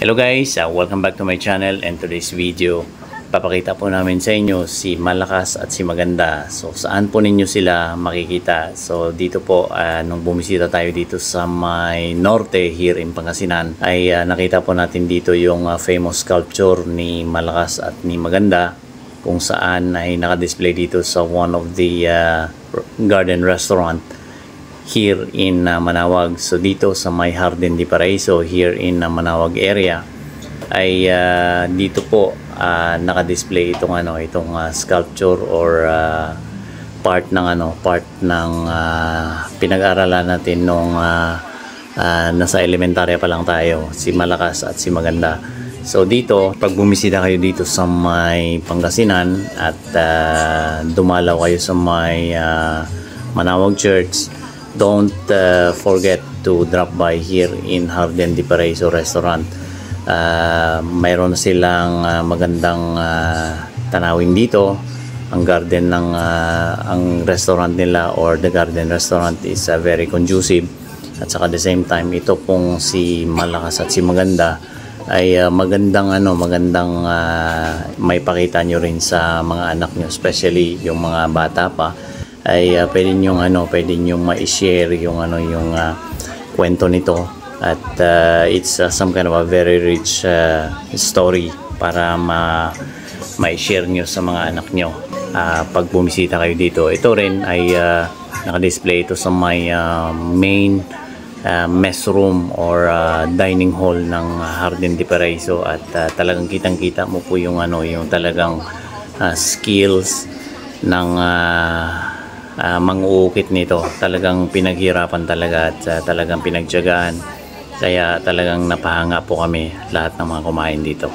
Hello guys, welcome back to my channel, and today's video papakita po namin sa inyo si Malakas at si Maganda. So saan po ninyo sila makikita? So dito po nung bumisita tayo dito sa may norte here in Pangasinan ay nakita po natin dito yung famous sculpture ni Malakas at ni Maganda, kung saan ay naka-display dito sa one of the garden restaurant here in Manawag. So dito sa may Jardín de Paraíso here in Manawag area ay dito po naka-display itong sculpture or part ng pinag-aralan natin nung nasa elementarya pa lang tayo, si Malakas at si Maganda. So dito, pag bumisita kayo dito sa may Pangasinan at dumalaw kayo sa may Manawag Church, don't forget to drop by here in Jardín de Paraíso restaurant. Mayroon silang magandang tanawin dito. Ang garden ng ang restaurant nila, or the garden restaurant, is very conducive. At saka the same time, ito pong si Malakas at si Maganda ay magandang may pakita nyo rin sa mga anak nyo, especially yung mga bata pa, ay pwede nyong ma-share yung kwento nito, at it's some kind of a very rich story para ma-share nyo sa mga anak nyo pag bumisita kayo dito. Ito rin ay naka-display ito sa may main mess room or dining hall ng Jardín de Paraíso, at talagang kitang-kita mo po yung talagang skills ng mang-uukit nito. Talagang pinaghirapan talaga at talagang pinagtiyagaan, kaya talagang napahanga po kami lahat ng mga kumain dito.